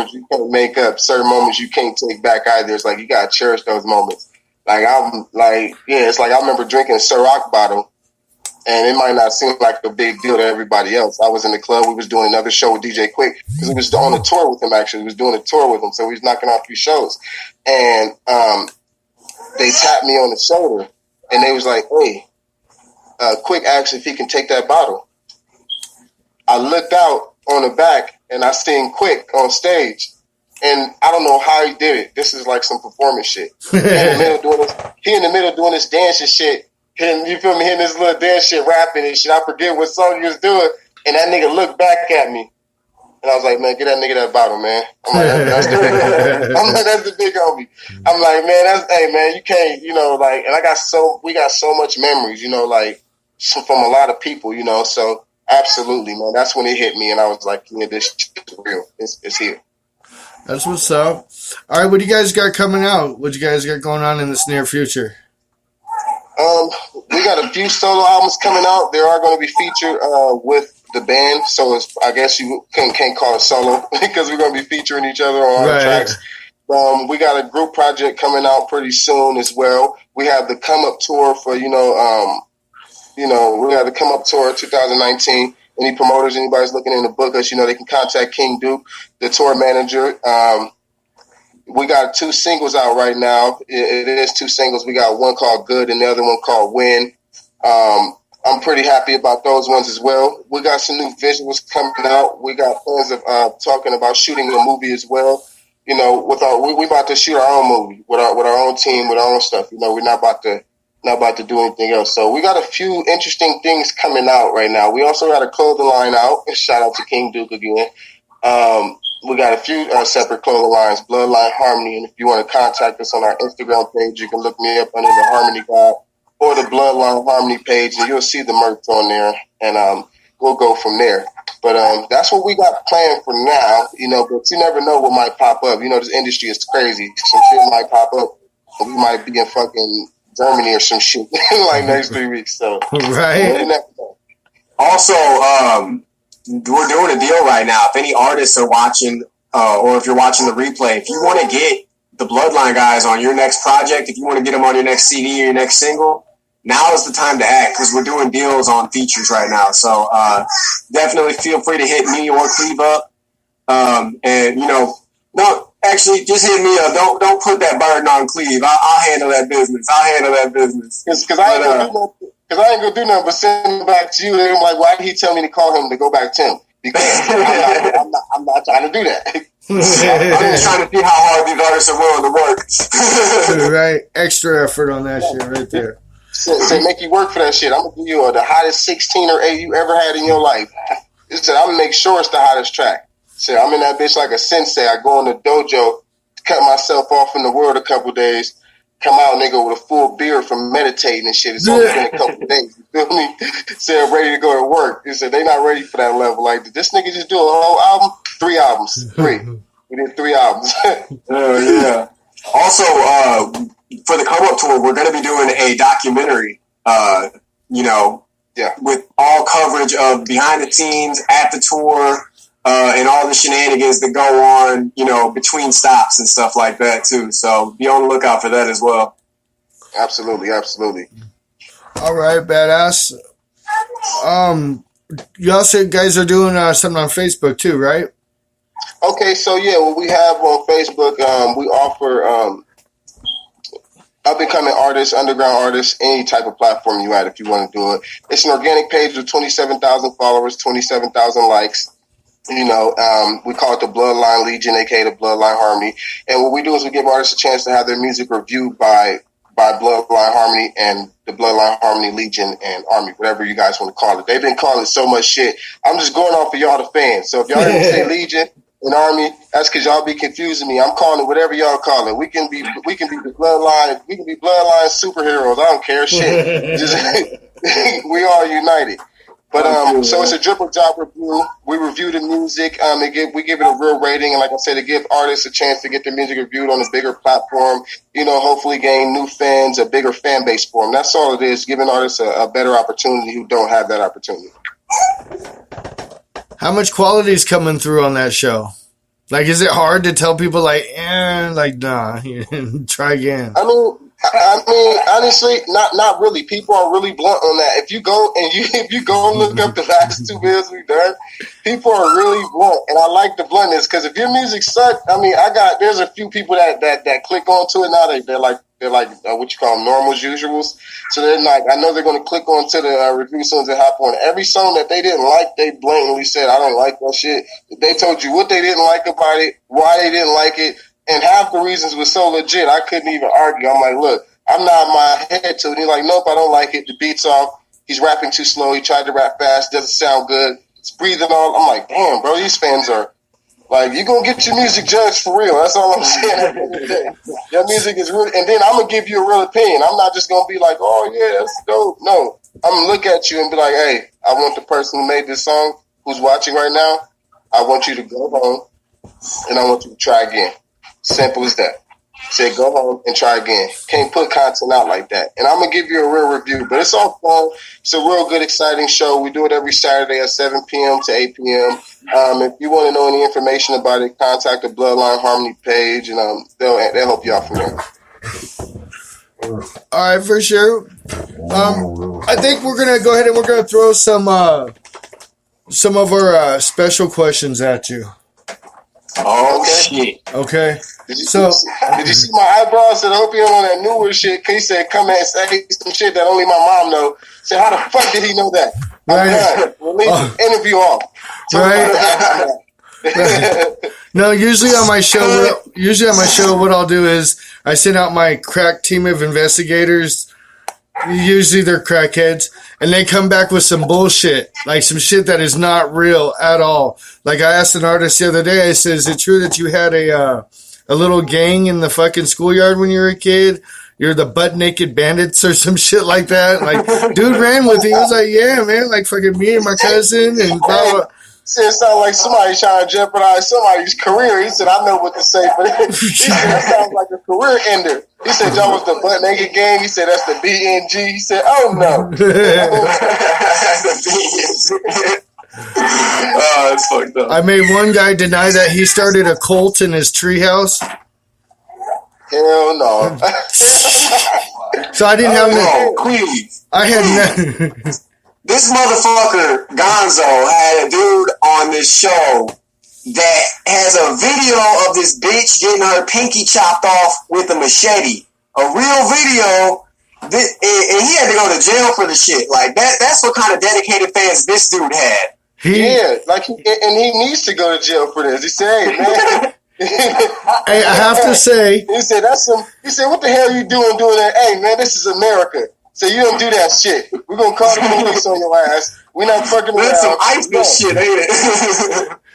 moments you can't make up, certain moments you can't take back either. It's like you gotta cherish those moments. Like I'm like, yeah, it's like I remember drinking a Ciroc bottle, and it might not seem like a big deal to everybody else. I was in the club, we was doing another show with DJ Quick because we was on a tour with him. Actually, we was doing a tour with him, so we was knocking out 3 shows, and they tapped me on the shoulder, and they was like, "Hey, Quick asked if he can take that bottle." I looked out on the back and I seen Quick on stage, and I don't know how he did it. This is like some performance shit. He in the middle of doing this dance and shit. You feel me? Hitting this little dance shit, rapping and shit. I forget what song he was doing, and that nigga looked back at me, and I was like, "Man, get that nigga that bottle, man." I'm like, "That's the big homie." I'm like, "That's the big homie." I'm like, "Man, hey, man, you can't, like." And we got so much memories, like from a lot of people, so. Absolutely, man. That's when it hit me, and I was like, "Yeah, this shit is real. It's here." That's what's up. All right, what do you guys got coming out? What do you guys got going on in this near future? We got a few solo albums coming out. They are going to be featured with the band, so I guess you can't call it solo because we're going to be featuring each other on our tracks. We got a group project coming out pretty soon as well. We have the Come Up tour for we got to come up tour 2019. Any promoters, anybody's looking in the book us, they can contact King Duke, the tour manager. We got 2 singles out right now. It is 2 singles. We got one called Good and the other one called Win. I'm pretty happy about those ones as well. We got some new visuals coming out. We got plans of talking about shooting a movie as well. We about to shoot our own movie with our own team, with our own stuff. We're not about to do anything else. So we got a few interesting things coming out right now. We also got a clothing line out. Shout out to King Duke again. We got a few separate clothing lines, Bloodline Harmony. And if you want to contact us on our Instagram page, you can look me up under the Harmony God or the Bloodline Harmony page, and you'll see the merch on there. And we'll go from there. But that's what we got planned for now, but you never know what might pop up. This industry is crazy. Some shit might pop up, and we might be in fucking Germany or some shit like next 3 weeks. So right. Also, we're doing a deal right now. If any artists are watching, or if you're watching the replay, if you want to get the Bloodline guys on your next project, if you want to get them on your next CD or your next single, now is the time to act because we're doing deals on features right now. So definitely feel free to hit me or Cleve up. No, actually, just hit me up. Don't put that burden on Cleve. I'll handle that business. Because I ain't gonna do nothing but send him back to you. And I'm like, why did he tell me to call him to go back to him? Because I'm not trying to do that. I'm just trying to see how hard these artists are willing to work. Right, extra effort on that shit right there. So make you work for that shit. I'm gonna give you the hottest 16 or 8 you ever had in your life. I'm gonna make sure it's the hottest track. So I'm in that bitch like a sensei. I go in the dojo, cut myself off in the world a couple days, come out, nigga, with a full beard from meditating and shit. It's only been a couple days. You feel me? So I'm ready to go to work. He said they not ready for that level. Like, did this nigga just do a whole album? 3 albums. 3. We did 3 albums. Yeah. Also, for the Come Up tour, we're going to be doing a documentary, with all coverage of behind the scenes, at the tour, and all the shenanigans that go on, between stops and stuff like that too. So be on the lookout for that as well. Absolutely. All right, badass. You also guys are doing something on Facebook too, right? Okay, so yeah, what we have on Facebook, we offer up and coming artists, underground artists, any type of platform you at if you want to do it. It's an organic page with 27,000 followers, 27,000 likes. We call it the Bloodline Legion, aka the Bloodline Harmony. And what we do is we give artists a chance to have their music reviewed by Bloodline Harmony and the Bloodline Harmony Legion and Army, whatever you guys want to call it. They've been calling it so much shit. I'm just going off of y'all, the fans. So if y'all didn't say Legion and Army, that's because y'all be confusing me. I'm calling it whatever y'all call it. We can be the Bloodline. We can be Bloodline superheroes. I don't care. Shit. We are united. But so it's a dribble job review. We review the music. We give it a real rating, and like I said, to give artists a chance to get their music reviewed on a bigger platform. Hopefully gain new fans, a bigger fan base for them. That's all it is, giving artists a better opportunity who don't have that opportunity. How much quality is coming through on that show? Like, is it hard to tell people like, nah, try again? I mean, honestly, not really. People are really blunt on that. If you go and look up the last 2 videos we've done, people are really blunt, and I like the bluntness because if your music sucks, I mean, there's a few people that click onto it now. They're like what you call them, normals, usuals. So they're like, I know they're going to click onto the review as soon as they hop on. Every song that they didn't like, they blatantly said, I don't like that shit. They told you what they didn't like about it, why they didn't like it. And half the reasons were so legit, I couldn't even argue. I'm like, look, I'm nodding my head to it. And he's like, nope, I don't like it. The beat's off. He's rapping too slow. He tried to rap fast. Doesn't sound good. It's breathing on. I'm like, damn, bro, these fans are like, you're going to get your music judged for real. That's all I'm saying. Your music is real. And then I'm going to give you a real opinion. I'm not just going to be like, oh, yeah, that's dope. No, I'm going to look at you and be like, hey, I want the person who made this song who's watching right now, I want you to go home and I want you to try again. Simple as that. Say go home and try again. Can't put content out like that. And I'm going to give you a real review. But it's all fun. It's a real good, exciting show. We do it every Saturday at 7 p.m. to 8 p.m. If you want to know any information about it, contact the Bloodline Harmony page, and they'll help you out from there. All right, for sure. I think we're going to go ahead and we're going to throw some of our special questions at you. Oh, shit. Okay. Did you see my eyebrows that hope you on that newer shit? He said, come and say some shit that only my mom know. Said, how the fuck did he know that? Right. Release the interview off. Right. No, usually on my show, what I'll do is I send out my crack team of investigators. Usually they're crackheads, and they come back with some bullshit, like some shit that is not real at all. Like I asked an artist the other day, I said, is it true that you had a little gang in the fucking schoolyard when you were a kid? You're the butt naked bandits or some shit like that. Like, dude ran with it. He was like, yeah, man, like fucking me and my cousin and blah, blah. It sounds like somebody trying to jeopardize somebody's career. He said, I know what to say for that. He said, that sounds like a career ender. He said, y'all was the butt naked gang. He said, that's the BNG. He said, oh no. Oh, that's fucked up. I made one guy deny that he started a cult in his treehouse. Hell no. So I didn't have no. Please. I had no. This motherfucker, Gonzo, had a dude on this show that has a video of this bitch getting her pinky chopped off with a machete. A real video. And he had to go to jail for the shit. Like, that's what kind of dedicated fans this dude had. And he needs to go to jail for this. He said, hey, man. Hey, I have to say. He said, what the hell are you doing that? Hey, man, this is America. So you don't do that shit. We're going to call the police on your ass. We're not fucking around. That's some ice shit, ain't it?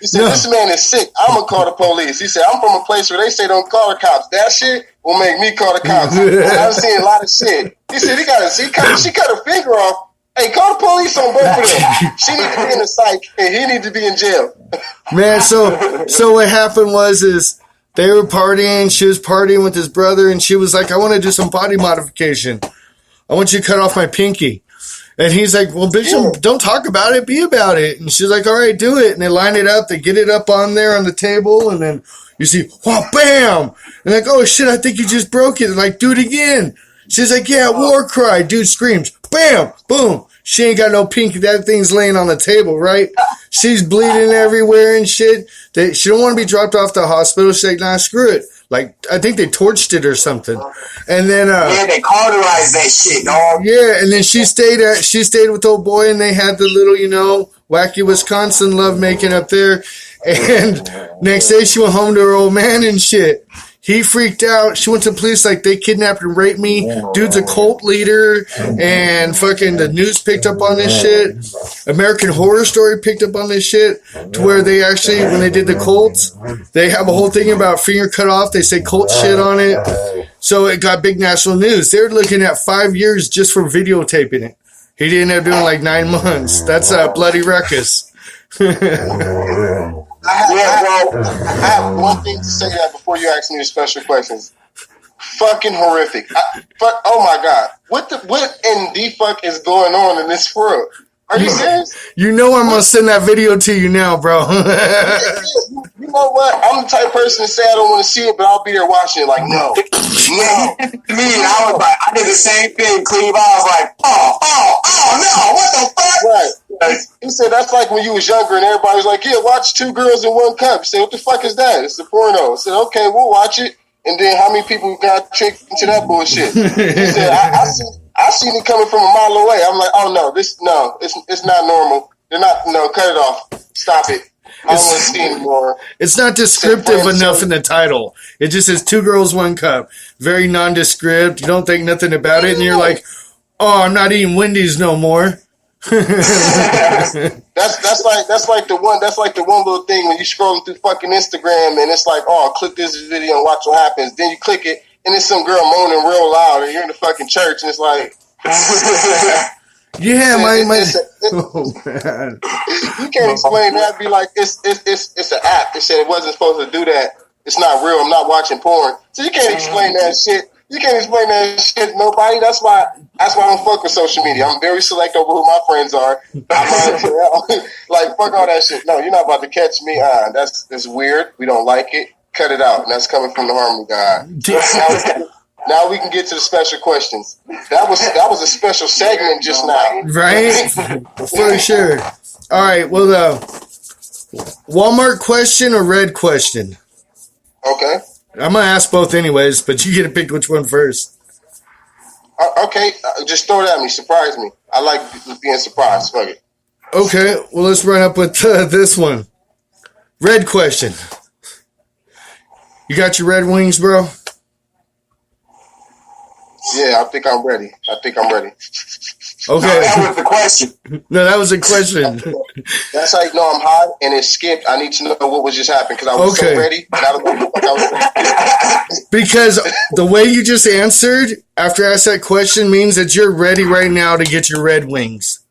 He said, this man is sick. I'm going to call the police. He said, I'm from a place where they say don't call the cops. That shit will make me call the cops. I've seen a lot of shit. He said, she cut her finger off. Hey, call the police on both of them. She need to be in the psych, and he need to be in jail. Man, so what happened was they were partying. She was partying with his brother, and she was like, I want to do some body modification. I want you to cut off my pinky. And he's like, well, bitch, don't talk about it. Be about it. And she's like, all right, do it. And they line it up. They get it up on there on the table. And then you see, whoa, bam. And like, oh, shit, I think you just broke it. They're like, do it again. She's like, yeah, war cry. Dude screams, bam, boom. She ain't got no pinky. That thing's laying on the table, right? She's bleeding everywhere and shit. She don't want to be dropped off to the hospital. She's like, nah, screw it. Like, I think they torched it or something. And then, yeah, they cauterized that shit, dog. Yeah, and then she stayed with the old boy, and they had the little, wacky Wisconsin love making up there. And next day she went home to her old man and shit. He freaked out. She went to the police like they kidnapped and raped me. Dude's a cult leader. And fucking the news picked up on this shit. American Horror Story picked up on this shit. To where they actually, when they did the cults, they have a whole thing about finger cut off. They say cult shit on it. So it got big national news. They're looking at 5 years just for videotaping it. He didn't end up doing like 9 months. That's a bloody ruckus. I have one thing to say that before you ask me the special questions. Fucking horrific. Oh my God. What in the fuck is going on in this world? Are you serious? You know I'm gonna send that video to you now, bro. You know what? I'm the type of person to say I don't want to see it, but I'll be there watching it. Like, no. I did the same thing, Cleve. I was like, oh, no, what the fuck? Right. He said that's like when you was younger and everybody was like, yeah, watch 2 girls in 1 cup. He said, what the fuck is that? It's the porno. I said, okay, we'll watch it. And then how many people got tricked into that bullshit? He said, I seen it coming from a mile away. I'm like, oh no, it's not normal. They're not, no, cut it off. Stop it. I don't want to see anymore. It's not descriptive enough in the title. It just says 2 girls, 1 cup. Very nondescript. You don't think nothing about it, and you're like, oh, I'm not eating Wendy's no more. that's like the one little thing when you scrolling through fucking Instagram and it's like, oh, click this video and watch what happens. Then you click it and it's some girl moaning real loud and you're in the fucking church and it's like yeah, oh, man. You can't explain that. Be like, it's an app. They said it wasn't supposed to do that. It's not real. I'm not watching porn. So you can't explain that shit. You can't explain that shit to nobody. That's why I don't fuck with social media. I'm very selective over who my friends are. Like, fuck all that shit. No, you're not about to catch me. That's weird. We don't like it. Cut it out. And that's coming from the Harmony guy. Now we can get to the special questions. That was a special segment just now. Right? For sure. All right. Well, Walmart question or red question? Okay. I'm going to ask both anyways, but you get to pick which one first. Okay. Just throw it at me. Surprise me. I like being surprised. Fuck it. Okay. Well, let's run up with this one. Red question. You got your Red Wings, bro? Yeah, I think I'm ready. Okay. No, that was the question. No, that was a question. That's how you know I'm hot and it skipped. I need to know what was just happening because I was so ready. And I don't know what I was ready. Because the way you just answered after I asked that question means that you're ready right now to get your Red Wings.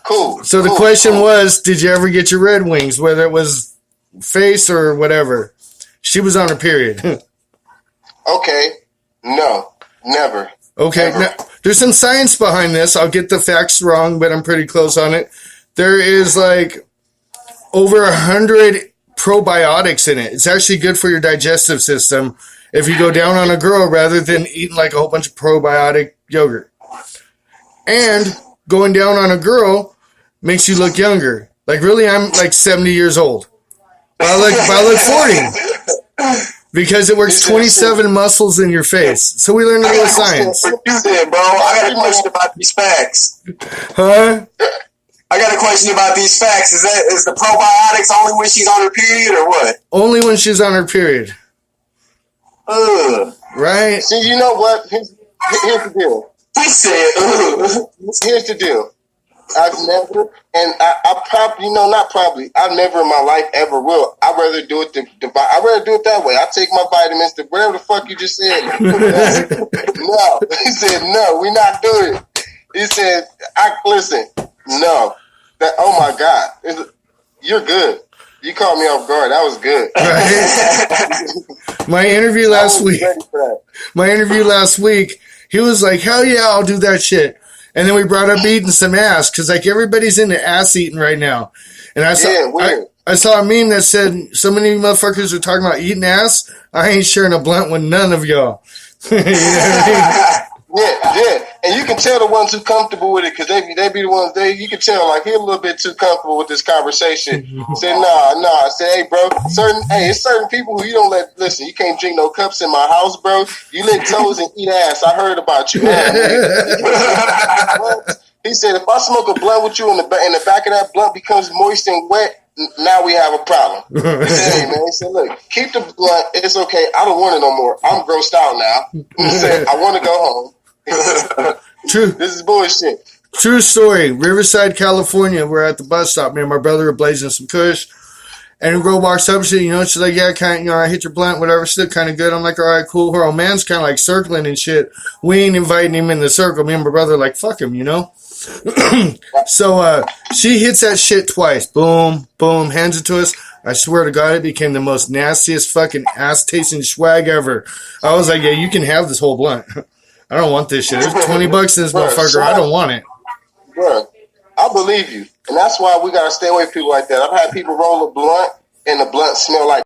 Cool. So the question was, did you ever get your Red Wings, whether it was face or whatever? She was on her period. Okay. No, never. Okay, now, there's some science behind this. I'll get the facts wrong, but I'm pretty close on it. There is like over 100 probiotics in it. It's actually good for your digestive system if you go down on a girl rather than eating like a whole bunch of probiotic yogurt. And going down on a girl makes you look younger. Like really, I'm like 70 years old. But I look 40. Because it works 27 muscles in your face. So we learned a little science. Bro, I got a question about these facts. Huh? I got a question about these facts. Is the probiotics only when she's on her period or what? Only when she's on her period. Right? See, you know what? Here's the deal. He said, Here's the deal. I've never, and I probably, not probably, I never in my life ever will. I'd rather do it I'd rather do it that way. I take my vitamins, whatever the fuck you just said. No. He said, no, we're not doing it. He said, listen, no. Oh my God. You're good. You caught me off guard. That was good. Right? My interview last week, he was like, hell yeah, I'll do that shit. And then we brought up eating some ass because like everybody's into ass eating right now. And I saw a meme that said so many motherfuckers are talking about eating ass. I ain't sharing a blunt with none of y'all. You know what I mean? Yeah. And you can tell the ones who comfortable with it because they be the ones you can tell like he a little bit too comfortable with this conversation. Say nah. I say, hey bro, it's certain people who you don't listen, you can't drink no cups in my house, bro. You lick toes and eat ass. I heard about you. He said if I smoke a blunt with you and the back of that blunt becomes moist and wet, now we have a problem. He said, hey man, he said, look, keep the blunt, it's okay. I don't want it no more. I'm grossed out now. He said, I want to go home. True. This is bullshit. True story. Riverside, California. We're at the bus stop. Me and my brother are blazing some kush. And a girl walks up. She's like, yeah, I hit your blunt, whatever. Still kind of good. I'm like, all right, cool. Her old man's kind of like circling and shit. We ain't inviting him in the circle. Me and my brother are like, fuck him, So she hits that shit twice. Boom, boom, hands it to us. I swear to God, it became the most nastiest fucking ass-tasting swag ever. I was like, yeah, you can have this whole blunt. I don't want this shit. There's $20 in this motherfucker. I don't want it. Bruh, I believe you. And that's why we got to stay away from people like that. I've had people roll a blunt and the blunt smell like